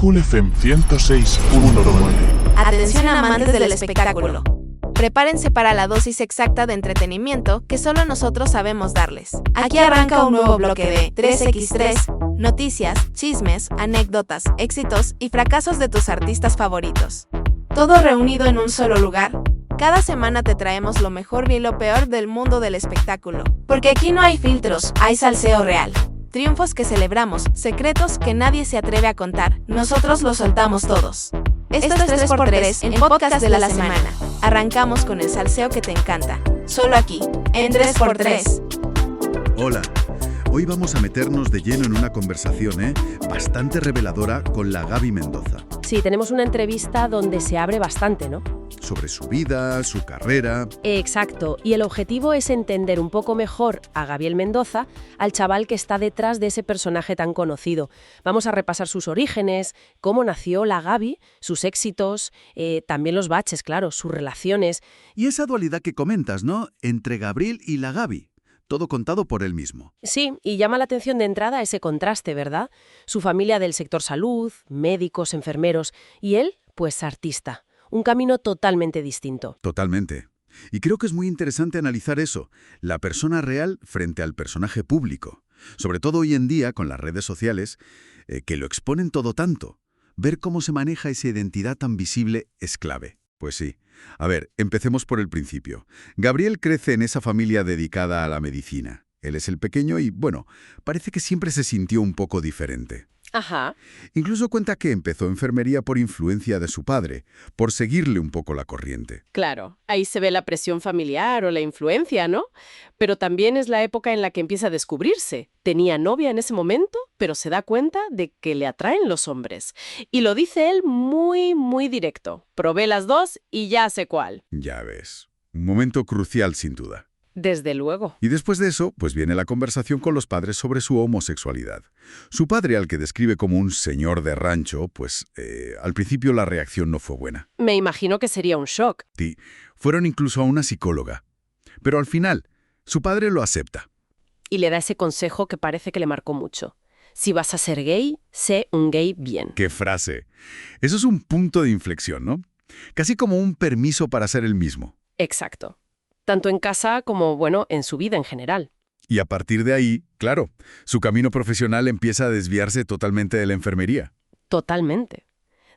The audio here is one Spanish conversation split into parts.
Cool FM 106.9. Atención amantes del espectáculo. Prepárense para la dosis exacta de entretenimiento que solo nosotros sabemos darles. Aquí arranca un nuevo bloque de 3x3, noticias, chismes, anécdotas, éxitos y fracasos de tus artistas favoritos. Todo reunido en un solo lugar. Cada semana te traemos lo mejor y lo peor del mundo del espectáculo. Porque aquí no hay filtros, hay salseo real. Triunfos que celebramos, secretos que nadie se atreve a contar. Nosotros los soltamos todos. Esto es 3x3, el podcast de la semana. Arrancamos con el salseo que te encanta. Solo aquí, en 3x3. Hola, hoy vamos a meternos de lleno en una conversación, bastante reveladora con la Gaby Mendoza. Sí, tenemos una entrevista donde se abre bastante, ¿no? Sobre su vida, su carrera. Exacto, y el objetivo es entender un poco mejor a Gabriel Mendoza, al chaval que está detrás de ese personaje tan conocido. Vamos a repasar sus orígenes, cómo nació la Gaby, sus éxitos, también los baches, claro, sus relaciones. Y esa dualidad que comentas, ¿no? Entre Gabriel y la Gaby. Todo contado por él mismo. Sí, y llama la atención de entrada ese contraste, ¿verdad? Su familia del sector salud, médicos, enfermeros, y él, pues artista. Un camino totalmente distinto. Totalmente. Y creo que es muy interesante analizar eso, la persona real frente al personaje público. Sobre todo hoy en día, con las redes sociales, que lo exponen todo tanto. Ver cómo se maneja esa identidad tan visible es clave. Pues sí. A ver, empecemos por el principio. Gabriel crece en esa familia dedicada a la medicina. Él es el pequeño y, bueno, parece que siempre se sintió un poco diferente. Ajá. Incluso cuenta que empezó enfermería por influencia de su padre, por seguirle un poco la corriente. Claro, ahí se ve la presión familiar o la influencia, ¿no? Pero también es la época en la que empieza a descubrirse. Tenía novia en ese momento, pero se da cuenta de que le atraen los hombres. Y lo dice él muy, muy directo. Probé las dos y ya sé cuál. Ya ves. Un momento crucial, sin duda. Desde luego. Y después de eso, pues viene la conversación con los padres sobre su homosexualidad. Su padre, al que describe como un señor de rancho, pues al principio la reacción no fue buena. Me imagino que sería un shock. Sí, fueron incluso a una psicóloga. Pero al final, su padre lo acepta. Y le da ese consejo que parece que le marcó mucho. Si vas a ser gay, sé un gay bien. ¡Qué frase! Eso es un punto de inflexión, ¿no? Casi como un permiso para ser el mismo. Exacto. Tanto en casa como, bueno, en su vida en general. Y a partir de ahí, claro, su camino profesional empieza a desviarse totalmente de la enfermería. Totalmente.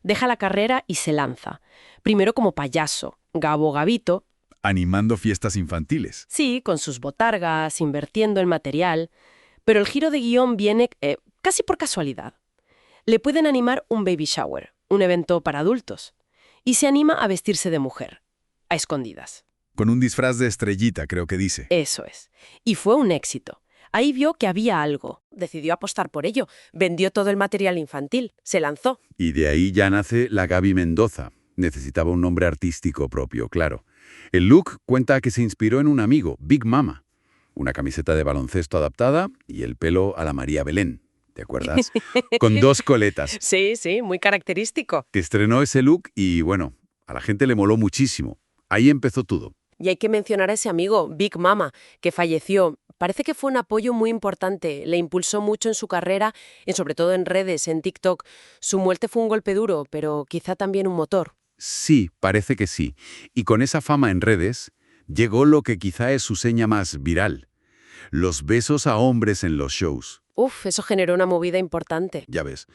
Deja la carrera y se lanza. Primero como payaso, Gabo Gabito. Animando fiestas infantiles. Sí, con sus botargas, invirtiendo en material. Pero el giro de guión viene casi por casualidad. Le pueden animar un baby shower, un evento para adultos. Y se anima a vestirse de mujer, a escondidas. Con un disfraz de estrellita, creo que dice. Eso es. Y fue un éxito. Ahí vio que había algo. Decidió apostar por ello. Vendió todo el material infantil. Se lanzó. Y de ahí ya nace la Gaby Mendoza. Necesitaba un nombre artístico propio, claro. El look cuenta que se inspiró en un amigo, Big Mama. Una camiseta de baloncesto adaptada y el pelo a la María Belén. ¿Te acuerdas? Con 2 coletas. Sí, muy característico. Que estrenó ese look y, bueno, a la gente le moló muchísimo. Ahí empezó todo. Y hay que mencionar a ese amigo, Big Mama, que falleció. Parece que fue un apoyo muy importante. Le impulsó mucho en su carrera, sobre todo en redes, en TikTok. Su muerte fue un golpe duro, pero quizá también un motor. Sí, parece que sí. Y con esa fama en redes, llegó lo que quizá es su seña más viral. Los besos a hombres en los shows. Uf, eso generó una movida importante. Ya ves,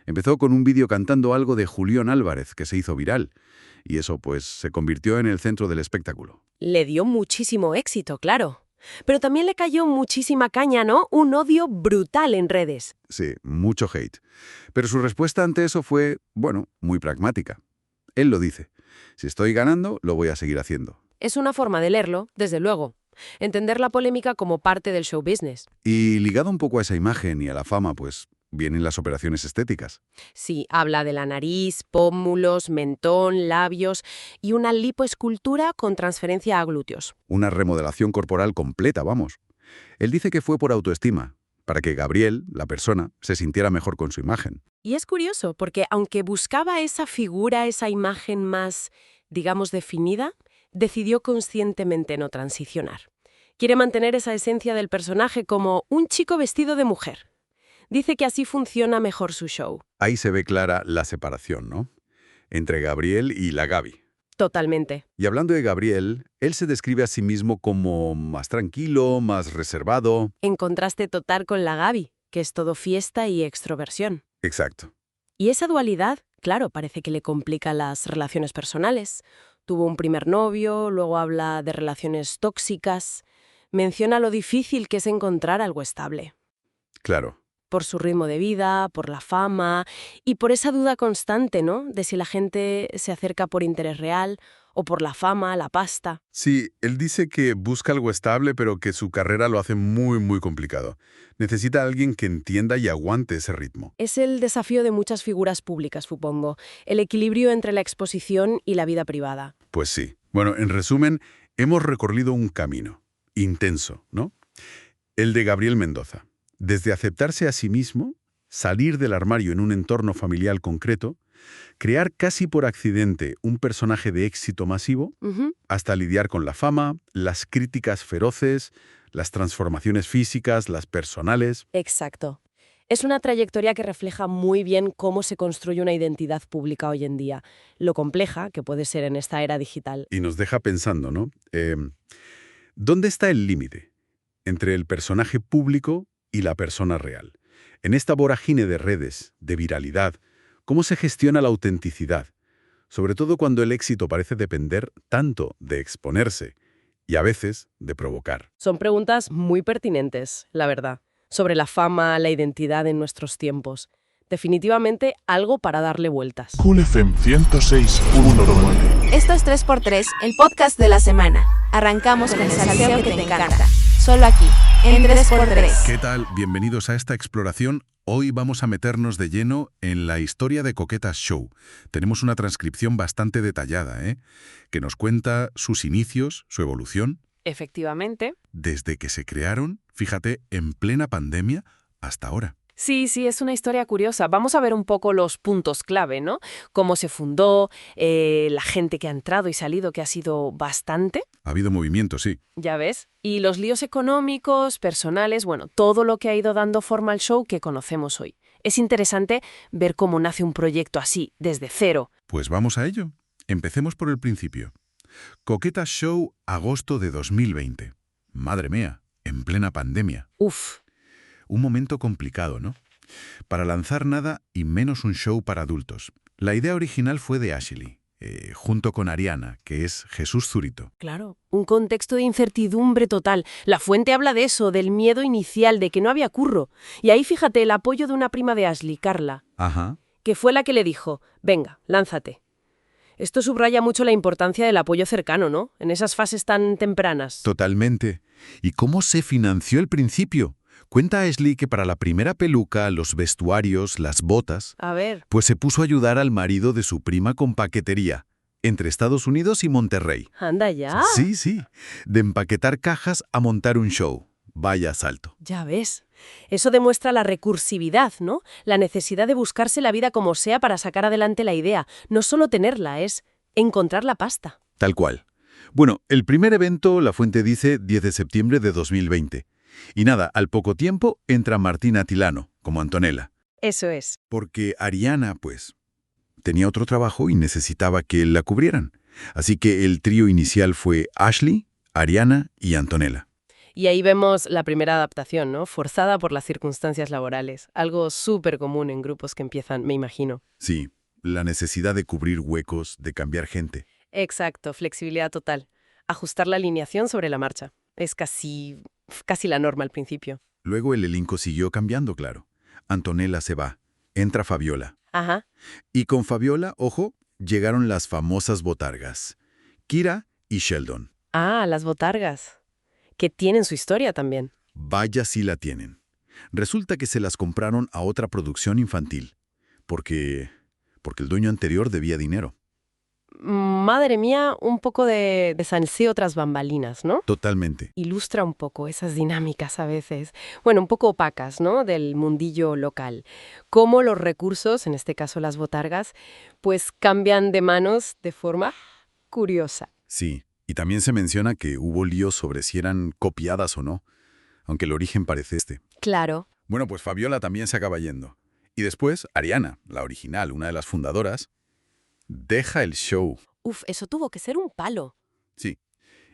empezó con un vídeo cantando algo de Julián Álvarez, que se hizo viral. Y eso, pues, se convirtió en el centro del espectáculo. Le dio muchísimo éxito, claro. Pero también le cayó muchísima caña, ¿no? Un odio brutal en redes. Sí, mucho hate. Pero su respuesta ante eso fue, bueno, muy pragmática. Él lo dice. Si estoy ganando, lo voy a seguir haciendo. Es una forma de leerlo, desde luego. Entender la polémica como parte del show business. Y ligado un poco a esa imagen y a la fama, pues, vienen las operaciones estéticas. Sí, habla de la nariz, pómulos, mentón, labios y una lipoescultura con transferencia a glúteos. Una remodelación corporal completa, vamos. Él dice que fue por autoestima, para que Gabriel, la persona, se sintiera mejor con su imagen. Y es curioso, porque aunque buscaba esa figura, esa imagen más, digamos, definida, decidió conscientemente no transicionar. Quiere mantener esa esencia del personaje como un chico vestido de mujer. Dice que así funciona mejor su show. Ahí se ve clara la separación, ¿no? Entre Gabriel y la Gaby. Totalmente. Y hablando de Gabriel, él se describe a sí mismo como más tranquilo, más reservado. En contraste total con la Gaby, que es todo fiesta y extroversión. Exacto. Y esa dualidad, claro, parece que le complica las relaciones personales. Tuvo un primer novio, luego habla de relaciones tóxicas. Menciona lo difícil que es encontrar algo estable. Claro. Por su ritmo de vida, por la fama y por esa duda constante, ¿no? De si la gente se acerca por interés real o por la fama, la pasta. Sí, él dice que busca algo estable, pero que su carrera lo hace muy, muy complicado. Necesita a alguien que entienda y aguante ese ritmo. Es el desafío de muchas figuras públicas, supongo. El equilibrio entre la exposición y la vida privada. Pues sí. Bueno, en resumen, hemos recorrido un camino intenso, ¿no? El de Gabriel Mendoza. Desde aceptarse a sí mismo, salir del armario en un entorno familiar concreto, crear casi por accidente un personaje de éxito masivo, hasta lidiar con la fama, las críticas feroces, las transformaciones físicas, las personales. Exacto. Es una trayectoria que refleja muy bien cómo se construye una identidad pública hoy en día, lo compleja que puede ser en esta era digital. Y nos deja pensando, ¿no? ¿Dónde está el límite entre el personaje público y la persona real? En esta vorágine de redes, de viralidad, ¿cómo se gestiona la autenticidad? Sobre todo cuando el éxito parece depender tanto de exponerse y a veces de provocar. Son preguntas muy pertinentes, la verdad, sobre la fama, la identidad en nuestros tiempos. Definitivamente algo para darle vueltas. Cool FM 106.9. Esto es 3x3, el podcast de la semana. Arrancamos con el salseo que te encanta. Solo aquí, en 3x3. ¿Qué tal? Bienvenidos a esta exploración. Hoy vamos a meternos de lleno en la historia de Coquetas Show. Tenemos una transcripción bastante detallada, que nos cuenta sus inicios, su evolución, Efectivamente. desde que se crearon, fíjate, en plena pandemia, hasta ahora. Sí, es una historia curiosa. Vamos a ver un poco los puntos clave, ¿no? Cómo se fundó, la gente que ha entrado y salido, que ha sido bastante, Ha habido movimiento, sí. ya ves, y los líos económicos, personales, bueno, todo lo que ha ido dando forma al show que conocemos hoy. Es interesante ver cómo nace un proyecto así, desde cero. Pues vamos a ello. Empecemos por el principio. Coquetas Show, agosto de 2020. Madre mía, en plena pandemia. Uf, Un momento complicado, ¿no? Para lanzar nada y menos un show para adultos. La idea original fue de Ashley, junto con Ariana, que es Jesús Zurito. claro, un contexto de incertidumbre total. La fuente habla de eso, del miedo inicial, de que no había curro. Y ahí fíjate el apoyo de una prima de Ashley, Carla, Ajá. que fue la que le dijo, venga, lánzate. Esto subraya mucho la importancia del apoyo cercano, ¿no? En esas fases tan tempranas. Totalmente. ¿Y cómo se financió el principio? Cuenta Ashley que para la primera peluca, los vestuarios, las botas, A ver, pues se puso a ayudar al marido de su prima con paquetería, entre Estados Unidos y Monterrey. anda ya. Sí. De empaquetar cajas a montar un show. Vaya salto. Ya ves. Eso demuestra la recursividad, ¿no? La necesidad de buscarse la vida como sea para sacar adelante la idea. No solo tenerla, es encontrar la pasta. Tal cual. Bueno, el primer evento, la fuente dice 10 de septiembre de 2020. Y nada, al poco tiempo entra Martina Tilano, como Antonella. Eso es. Porque Ariana, pues, tenía otro trabajo y necesitaba que la cubrieran. Así que el trío inicial fue Ashley, Ariana y Antonella. Y ahí vemos la primera adaptación, ¿no? Forzada por las circunstancias laborales. Algo súper común en grupos que empiezan, me imagino. Sí, la necesidad de cubrir huecos, de cambiar gente. Exacto, flexibilidad total. Ajustar la alineación sobre la marcha. Es casi la norma al principio. Luego el elenco siguió cambiando, claro. Antonella se va. Entra Fabiola. Ajá. Y con Fabiola, ojo, llegaron las famosas botargas. Kira y Sheldon. Ah, las botargas. Que tienen su historia también. Vaya si la tienen. Resulta que se las compraron a otra producción infantil. Porque el dueño anterior debía dinero. Madre mía, un poco de salseo tras bambalinas, ¿no? Totalmente. Ilustra un poco esas dinámicas a veces, bueno, un poco opacas, ¿no?, del mundillo local. Cómo los recursos, en este caso las botargas, pues cambian de manos de forma curiosa. Sí, y también se menciona que hubo líos sobre si eran copiadas o no, aunque el origen parece este. Claro, Bueno, pues Fabiola también se acaba yendo. Y después, Ariana, la original, una de las fundadoras, deja el show. Uf, eso tuvo que ser un palo. Sí.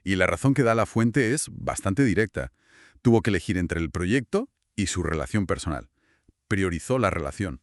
Y la razón que da la fuente es bastante directa. Tuvo que elegir entre el proyecto y su relación personal. Priorizó la relación.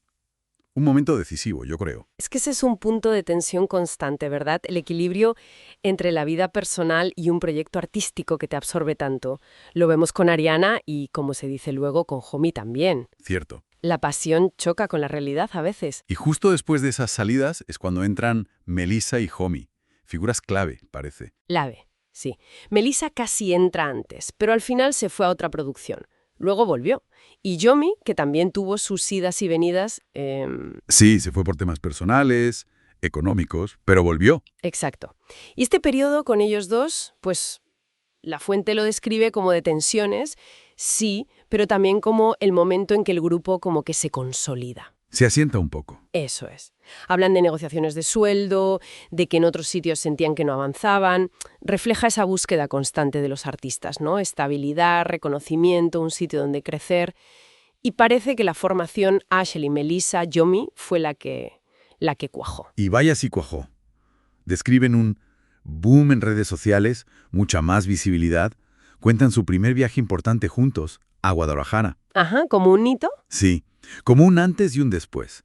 Un momento decisivo, yo creo. Es que ese es un punto de tensión constante, ¿verdad? El equilibrio entre la vida personal y un proyecto artístico que te absorbe tanto. Lo vemos con Ariana y, como se dice luego, con Homie también. Cierto. La pasión choca con la realidad a veces. Y justo después de esas salidas es cuando entran Melissa y Homie. Figuras clave, parece. Clave, sí. Melissa casi entra antes, pero al final se fue a otra producción. Luego volvió. Y Yomi, que también tuvo sus idas y venidas. Sí, se fue por temas personales, económicos, pero volvió. Exacto. Y este periodo con ellos dos, pues la fuente lo describe como de tensiones, sí, pero también como el momento en que el grupo como que se consolida. Se asienta un poco. Eso es. Hablan de negociaciones de sueldo, de que en otros sitios sentían que no avanzaban. Refleja esa búsqueda constante de los artistas, ¿no? Estabilidad, reconocimiento, un sitio donde crecer. Y parece que la formación Ashley, Melissa, Yomi fue la que cuajó. Y vaya si cuajó. Describen un boom en redes sociales, mucha más visibilidad. Cuentan su primer viaje importante juntos, a Guadalajara. Ajá, ¿como un hito? Sí, como un antes y un después.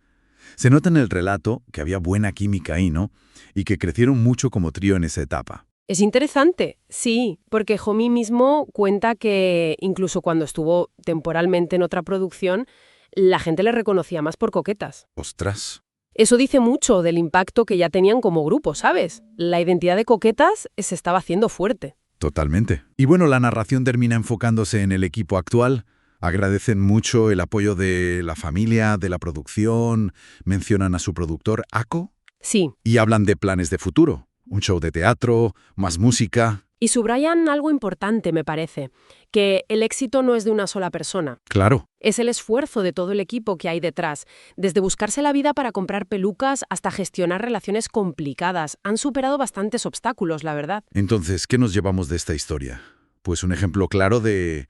Se nota en el relato que había buena química ahí, ¿no? Y que crecieron mucho como trío en esa etapa. Es interesante, sí, porque Homie mismo cuenta que incluso cuando estuvo temporalmente en otra producción, la gente le reconocía más por Coquetas. ¡Ostras! Eso dice mucho del impacto que ya tenían como grupo, ¿sabes? La identidad de Coquetas se estaba haciendo fuerte. Totalmente. Y bueno, la narración termina enfocándose en el equipo actual. Agradecen mucho el apoyo de la familia, de la producción, mencionan a su productor, Ako, Sí, y hablan de planes de futuro. Un show de teatro, más música. y subrayan algo importante, me parece, que el éxito no es de una sola persona. Claro. Es el esfuerzo de todo el equipo que hay detrás, desde buscarse la vida para comprar pelucas hasta gestionar relaciones complicadas. Han superado bastantes obstáculos, la verdad. Entonces, ¿qué nos llevamos de esta historia? Pues un ejemplo claro de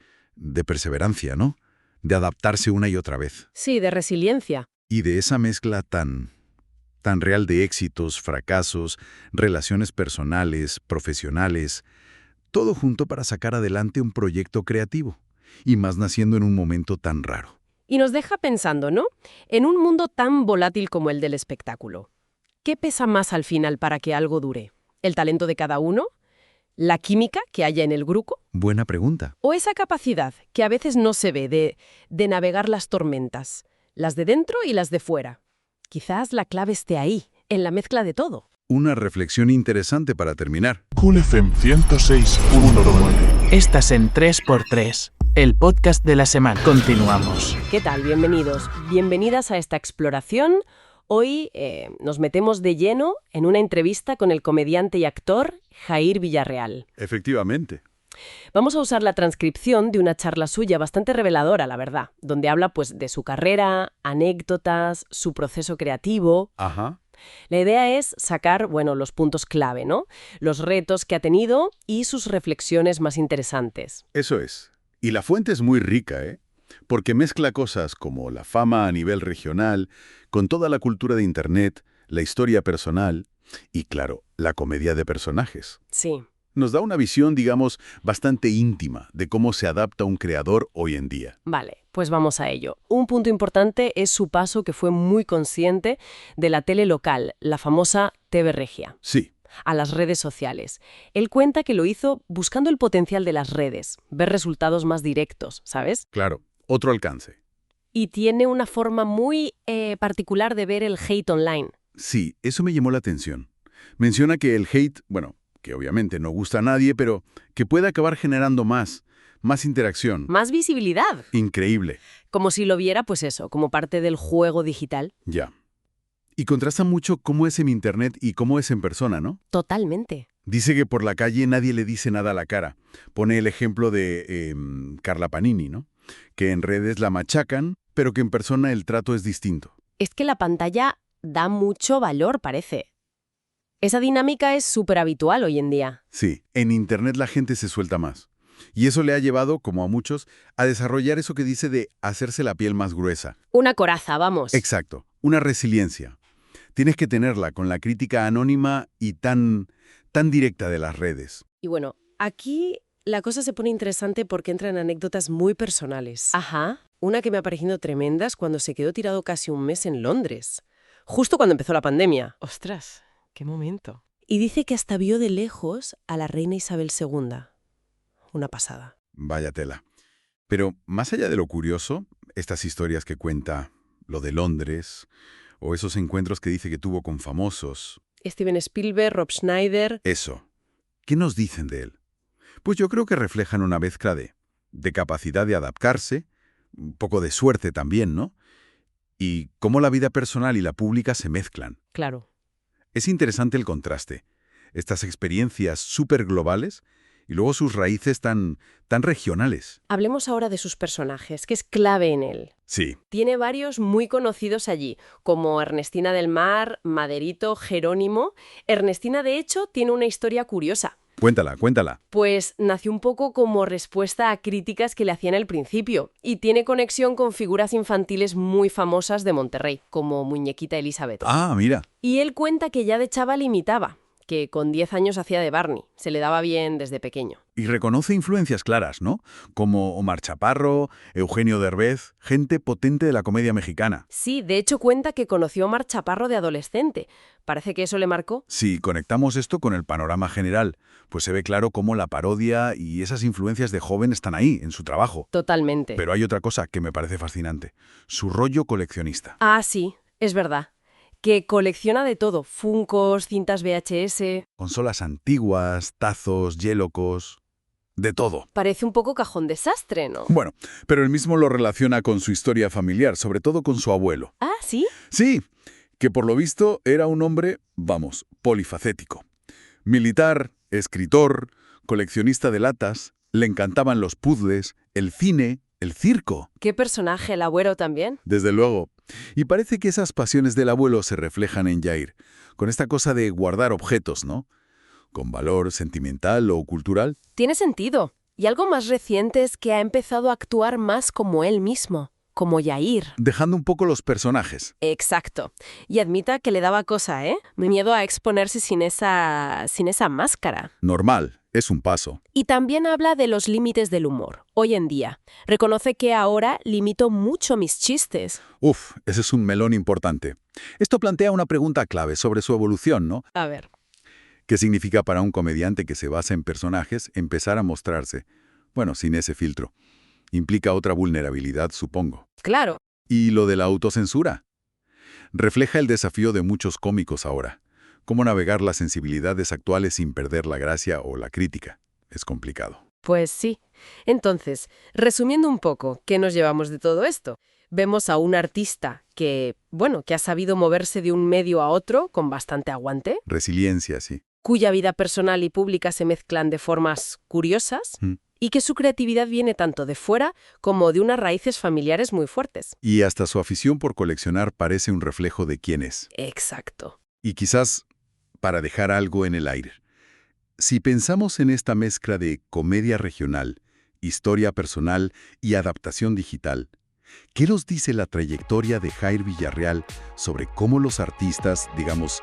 perseverancia, ¿no? De adaptarse una y otra vez. Sí, de resiliencia. Y de esa mezcla tan real de éxitos, fracasos, relaciones personales, profesionales, todo junto para sacar adelante un proyecto creativo, y más naciendo en un momento tan raro. Y nos deja pensando, ¿no? En un mundo tan volátil como el del espectáculo, ¿qué pesa más al final para que algo dure? ¿El talento de cada uno? ¿La química que haya en el grupo? Buena pregunta. ¿O esa capacidad que a veces no se ve de navegar las tormentas, las de dentro y las de fuera? Quizás la clave esté ahí, en la mezcla de todo. Una reflexión interesante para terminar. Cool FM 106.9. Estás en 3x3, el podcast de la semana. Continuamos. ¿Qué tal? Bienvenidos. Bienvenidas a esta exploración. Hoy nos metemos de lleno en una entrevista con el comediante y actor Jair Villarreal. Efectivamente. Vamos a usar la transcripción de una charla suya bastante reveladora, la verdad, donde habla pues de su carrera, anécdotas, su proceso creativo. Ajá. La idea es sacar, bueno, los puntos clave, ¿no? Los retos que ha tenido y sus reflexiones más interesantes. Eso es. Y la fuente es muy rica, ¿eh? Porque mezcla cosas como la fama a nivel regional, con toda la cultura de Internet, la historia personal y, claro, la comedia de personajes. Sí. Nos da una visión, digamos, bastante íntima de cómo se adapta un creador hoy en día. Vale, pues vamos a ello. Un punto importante es su paso, que fue muy consciente, de la tele local, la famosa TV Regia, Sí, a las redes sociales. Él cuenta que lo hizo buscando el potencial de las redes, ver resultados más directos, ¿sabes? claro, otro alcance. Y tiene una forma muy particular de ver el hate online. Sí, eso me llamó la atención. Menciona que el hate, bueno, que obviamente no gusta a nadie, pero que puede acabar generando más interacción. Más visibilidad. Increíble. Como si lo viera, pues eso, como parte del juego digital. Ya. Y contrasta mucho cómo es en Internet y cómo es en persona, ¿no? Totalmente. Dice que por la calle nadie le dice nada a la cara. Pone el ejemplo de Carla Panini, ¿no? Que en redes la machacan, pero que en persona el trato es distinto. Es que la pantalla da mucho valor, parece. Esa dinámica es súper habitual hoy en día. Sí, en Internet la gente se suelta más. Y eso le ha llevado, como a muchos, a desarrollar eso que dice de hacerse la piel más gruesa. Una coraza, vamos. Exacto, una resiliencia. Tienes que tenerla con la crítica anónima y tan directa de las redes. Y bueno, aquí la cosa se pone interesante porque entran anécdotas muy personales. Ajá. Una que me ha parecido tremenda es cuando se quedó tirado casi un mes en Londres, justo cuando empezó la pandemia. Ostras, qué momento. Y dice que hasta vio de lejos a la reina Isabel II. Una pasada. Vaya tela. Pero más allá de lo curioso, estas historias que cuenta, lo de Londres, o esos encuentros que dice que tuvo con famosos. Steven Spielberg, Rob Schneider. Eso. ¿Qué nos dicen de él? Pues yo creo que reflejan una mezcla de capacidad de adaptarse, un poco de suerte también, ¿no? Y cómo la vida personal y la pública se mezclan. Claro. Es interesante el contraste. Estas experiencias súper globales y luego sus raíces tan regionales. Hablemos ahora de sus personajes, que es clave en él. Sí. Tiene varios muy conocidos allí, como Ernestina del Mar, Maderito, Jerónimo. Ernestina, de hecho, tiene una historia curiosa. Cuéntala. Pues nació un poco como respuesta a críticas que le hacían al principio y tiene conexión con figuras infantiles muy famosas de Monterrey, como Muñequita Elizabeth. Ah, mira. Y él cuenta que ya de chaval imitaba, que con 10 años hacía de Barney, se le daba bien desde pequeño. Y reconoce influencias claras, ¿no? Como Omar Chaparro, Eugenio Derbez, gente potente de la comedia mexicana. Sí, de hecho cuenta que conoció a Omar Chaparro de adolescente. Parece que eso le marcó. Si conectamos esto con el panorama general, pues se ve claro cómo la parodia y esas influencias de joven están ahí, en su trabajo. Totalmente. Pero hay otra cosa que me parece fascinante, su rollo coleccionista. Ah, sí, es verdad. Que colecciona de todo, Funkos, cintas VHS... Consolas antiguas, tazos, hielocos... de todo. Parece un poco cajón desastre, ¿no? Bueno, pero él mismo lo relaciona con su historia familiar, sobre todo con su abuelo. Ah, ¿sí? Sí, que por lo visto era un hombre, polifacético. Militar, escritor, coleccionista de latas, le encantaban los puzzles, el cine, el circo. ¿Qué personaje, el abuelo también? Desde luego. Y parece que esas pasiones del abuelo se reflejan en Jair, con esta cosa de guardar objetos, ¿no? Con valor sentimental o cultural. Tiene sentido. Y algo más reciente es que ha empezado a actuar más como él mismo, como Jair. Dejando un poco los personajes. Exacto. Y admita que le daba cosa, ¿eh? Miedo a exponerse sin esa máscara. Normal, es un paso. Y también habla de los límites del humor, hoy en día. Reconoce que ahora limito mucho mis chistes. Ese es un melón importante. Esto plantea una pregunta clave sobre su evolución, ¿no? A ver. ¿Qué significa para un comediante que se basa en personajes empezar a mostrarse? Bueno, sin ese filtro. Implica otra vulnerabilidad, supongo. Claro. ¿Y lo de la autocensura? Refleja el desafío de muchos cómicos ahora. Cómo navegar las sensibilidades actuales sin perder la gracia o la crítica. Es complicado. Pues sí. Entonces, resumiendo un poco, ¿qué nos llevamos de todo esto? Vemos a un artista que ha sabido moverse de un medio a otro con bastante aguante. Resiliencia, sí. Cuya vida personal y pública se mezclan de formas curiosas. Y que su creatividad viene tanto de fuera como de unas raíces familiares muy fuertes. Y hasta su afición por coleccionar parece un reflejo de quién es. Exacto. Y quizás, para dejar algo en el aire, si pensamos en esta mezcla de comedia regional, historia personal y adaptación digital, ¿qué nos dice la trayectoria de Jair Villarreal sobre cómo los artistas, digamos,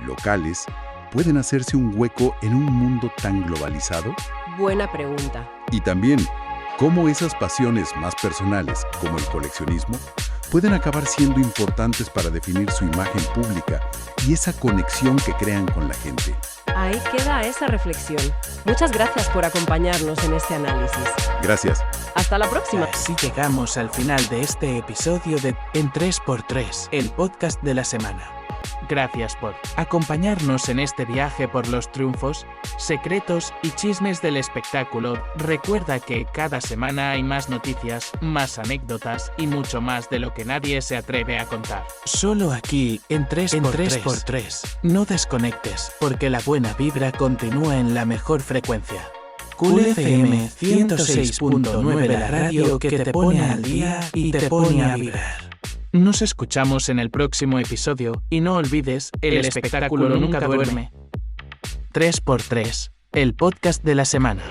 locales, pueden hacerse un hueco en un mundo tan globalizado? Buena pregunta. Y también, cómo esas pasiones más personales, como el coleccionismo, pueden acabar siendo importantes para definir su imagen pública y esa conexión que crean con la gente. Ahí queda esa reflexión. Muchas gracias por acompañarnos en este análisis. Gracias. Hasta la próxima. Así llegamos al final de este episodio de En 3x3, el podcast de la semana. Gracias por acompañarnos en este viaje por los triunfos, secretos y chismes del espectáculo. Recuerda que cada semana hay más noticias, más anécdotas y mucho más de lo que nadie se atreve a contar. Solo aquí en 3x3. No desconectes, porque la buena vibra continúa en la mejor frecuencia. Cool FM 106.9, la radio que te pone al día y te pone a vibrar. Nos escuchamos en el próximo episodio y no olvides, el espectáculo nunca duerme. 3x3, el podcast de la semana.